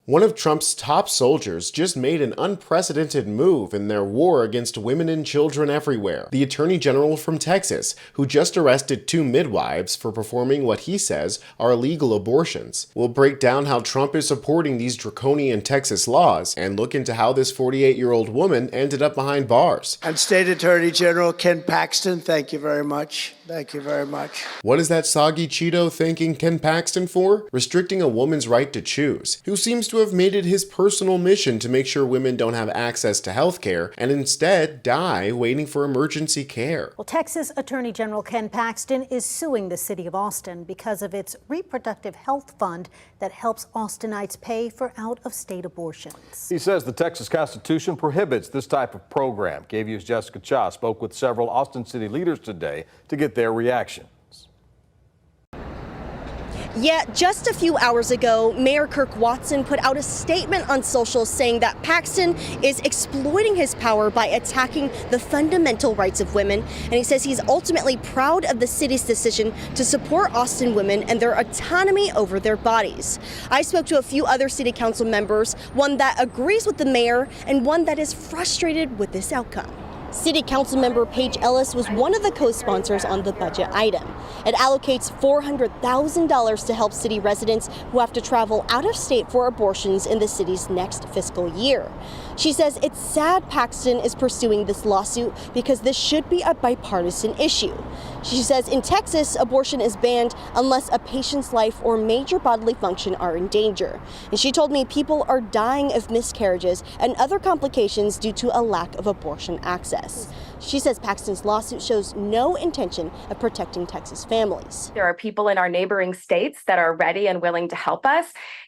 One of Trump's top soldiers just made an unprecedented move in their war against women and children everywhere. The Attorney General from Texas, who just arrested 2 midwives for performing what he says are illegal abortions. We'll break down how Trump is supporting these draconian Texas laws and look into how this 48-year-old woman ended up behind bars. And State Attorney General Ken Paxton, thank you very much. Thank you very much. What is that soggy Cheeto thanking Ken Paxton for? Restricting a woman's right to choose, who seems to have made it his personal mission to make sure women don't have access to health care and instead die waiting for emergency care. Well, Texas Attorney General Ken Paxton is suing the city of Austin because of its reproductive health fund that helps Austinites pay for out-of-state abortions. He says the Texas Constitution prohibits this type of program. KVU's Jessica Cha spoke with several Austin city leaders today to get their reaction. Yet just a few hours ago, Mayor Kirk Watson put out a statement on social saying that Paxton is exploiting his power by attacking the fundamental rights of women. And he says he's ultimately proud of the city's decision to support Austin women and their autonomy over their bodies. I spoke to a few other city council members, one that agrees with the mayor and one that is frustrated with this outcome. City Council member Paige Ellis was one of the co-sponsors on the budget item. It allocates $400,000 to help city residents who have to travel out of state for abortions in the city's next fiscal year. She says it's sad Paxton is pursuing this lawsuit because this should be a bipartisan issue. She says in Texas, abortion is banned unless a patient's life or major bodily function are in danger. And she told me people are dying of miscarriages and other complications due to a lack of abortion access. She says Paxton's lawsuit shows no intention of protecting Texas families. There are people in our neighboring states that are ready and willing to help us,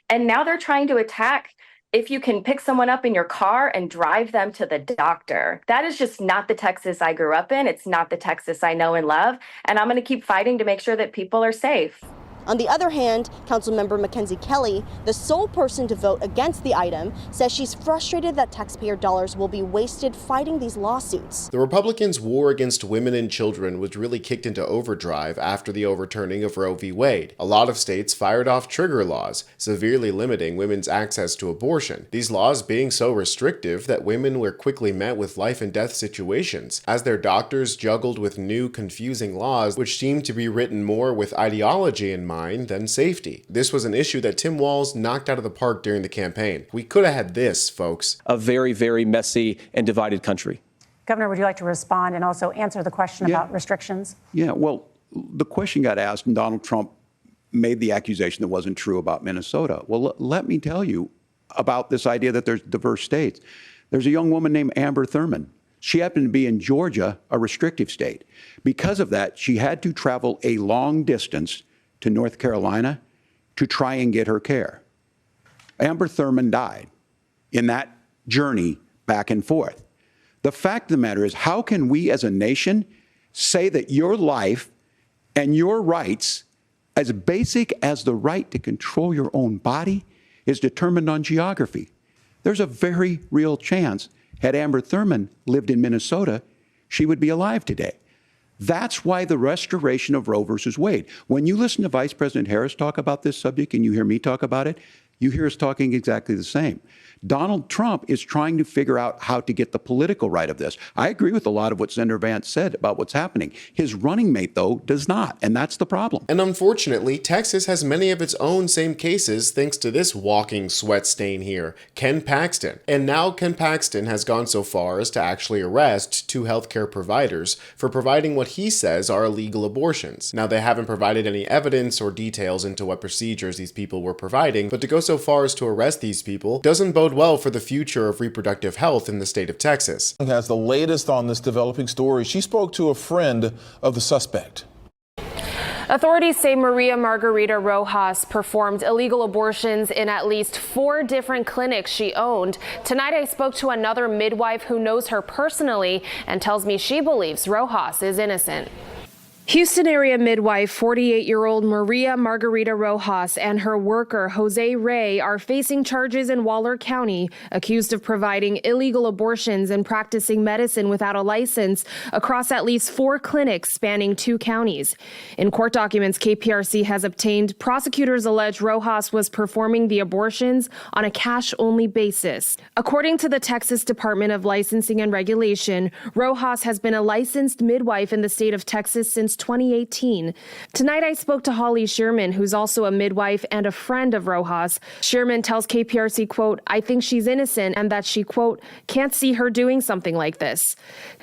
and now they're trying to attack if you can pick someone up in your car and drive them to the doctor. That is just not the Texas I grew up in. It's not the Texas I know and love, and I'm going to keep fighting to make sure that people are safe. On the other hand, Councilmember Mackenzie Kelly, the sole person to vote against the item, says she's frustrated that taxpayer dollars will be wasted fighting these lawsuits. The Republicans' war against women and children was really kicked into overdrive after the overturning of Roe v. Wade. A lot of states fired off trigger laws, severely limiting women's access to abortion. These laws being so restrictive that women were quickly met with life and death situations, as their doctors juggled with new, confusing laws which seemed to be written more with ideology in mind than safety. This was an issue that Tim Walz knocked out of the park during the campaign. We could have had this, folks. A very, very messy and divided country. Governor, would you like to respond and also answer the question about restrictions? Yeah, well, the question got asked and Donald Trump made the accusation that wasn't true about Minnesota. Well, let me tell you about this idea that there's diverse states. There's a young woman named Amber Thurman. She happened to be in Georgia, a restrictive state. Because of that, she had to travel a long distance to North Carolina to try and get her care. Amber Thurman died in that journey back and forth. The fact of the matter is, how can we as a nation say that your life and your rights, as basic as the right to control your own body, is determined on geography? There's a very real chance, had Amber Thurman lived in Minnesota, she would be alive today. That's why the restoration of Roe versus Wade. When you listen to Vice President Harris talk about this subject and you hear me talk about it, you hear us talking exactly the same. Donald Trump is trying to figure out how to get the political right of this. I agree with a lot of what Senator Vance said about what's happening. His running mate, though, does not, and that's the problem. And unfortunately, Texas has many of its own same cases thanks to this walking sweat stain here, Ken Paxton. And now Ken Paxton has gone so far as to actually arrest 2 healthcare providers for providing what he says are illegal abortions. Now, they haven't provided any evidence or details into what procedures these people were providing, but to go so far as to arrest these people doesn't bode well for the future of reproductive health in the state of Texas. Has the latest on this developing story. She spoke to a friend of the suspect. Authorities say Maria Margarita Rojas performed illegal abortions in at least 4 different clinics she owned. Tonight I spoke to another midwife who knows her personally and tells me she believes Rojas is innocent. Houston area midwife 48-year-old Maria Margarita Rojas and her worker Jose Ray are facing charges in Waller County, accused of providing illegal abortions and practicing medicine without a license across at least 4 clinics spanning 2 counties. In court documents KPRC has obtained, prosecutors allege Rojas was performing the abortions on a cash-only basis. According to the Texas Department of Licensing and Regulation, Rojas has been a licensed midwife in the state of Texas since 2018. Tonight, I spoke to Holly Sherman, who's also a midwife and a friend of Rojas. Sherman tells KPRC, quote, "I think she's innocent and that she, quote, can't see her doing something like this."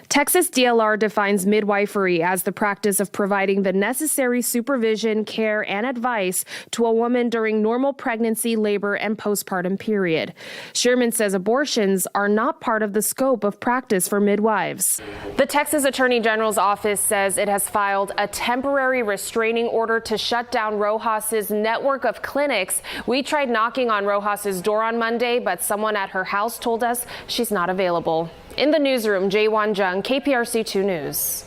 Texas DLR defines midwifery as the practice of providing the necessary supervision, care, and advice to a woman during normal pregnancy, labor, and postpartum period. Sherman says abortions are not part of the scope of practice for midwives. The Texas Attorney General's office says it has filed a temporary restraining order to shut down Rojas's network of clinics. We tried knocking on Rojas's door on Monday, but someone at her house told us she's not available. In the newsroom, Jaewon Jung, KPRC 2 News.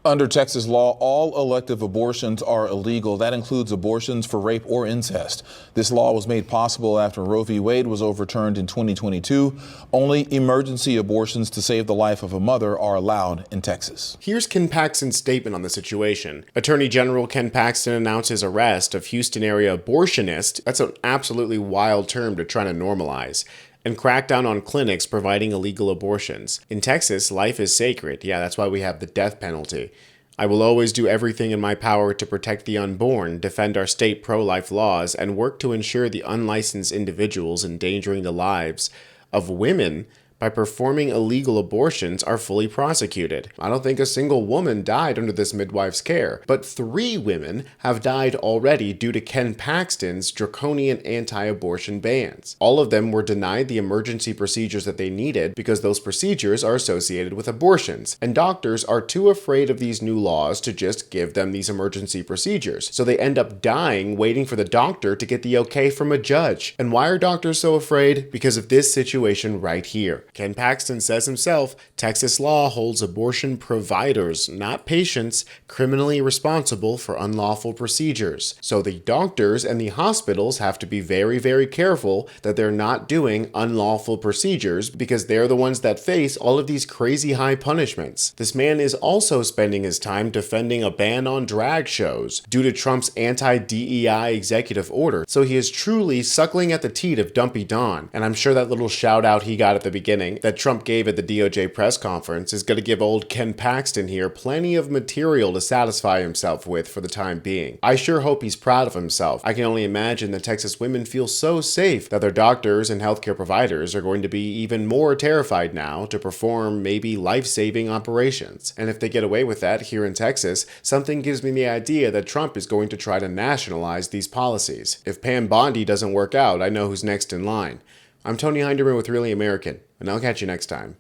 Under Texas law, all elective abortions are illegal. That includes abortions for rape or incest. This law was made possible after Roe v. Wade was overturned in 2022. Only emergency abortions to save the life of a mother are allowed in Texas. Here's Ken Paxton's statement on the situation. Attorney General Ken Paxton announced his arrest of Houston area abortionist. That's an absolutely wild term to try to normalize. And crack down on clinics providing illegal abortions. In Texas, life is sacred. Yeah, that's why we have the death penalty. I will always do everything in my power to protect the unborn, defend our state pro-life laws, and work to ensure the unlicensed individuals endangering the lives of women by performing illegal abortions are fully prosecuted. I don't think a single woman died under this midwife's care, but 3 women have died already due to Ken Paxton's draconian anti-abortion bans. All of them were denied the emergency procedures that they needed because those procedures are associated with abortions, and doctors are too afraid of these new laws to just give them these emergency procedures. So they end up dying waiting for the doctor to get the okay from a judge. And why are doctors so afraid? Because of this situation right here. Ken Paxton says himself, Texas law holds abortion providers, not patients, criminally responsible for unlawful procedures. So the doctors and the hospitals have to be very, very careful that they're not doing unlawful procedures because they're the ones that face all of these crazy high punishments. This man is also spending his time defending a ban on drag shows due to Trump's anti-DEI executive order. So he is truly suckling at the teat of Dumpy Don. And I'm sure that little shout out he got at the beginning that Trump gave at the DOJ press conference is going to give old Ken Paxton here plenty of material to satisfy himself with for the time being. I sure hope he's proud of himself. I can only imagine that Texas women feel so safe that their doctors and healthcare providers are going to be even more terrified now to perform maybe life-saving operations. And if they get away with that here in Texas, something gives me the idea that Trump is going to try to nationalize these policies. If Pam Bondi doesn't work out, I know who's next in line. I'm Tony Hinderman with Really American, and I'll catch you next time.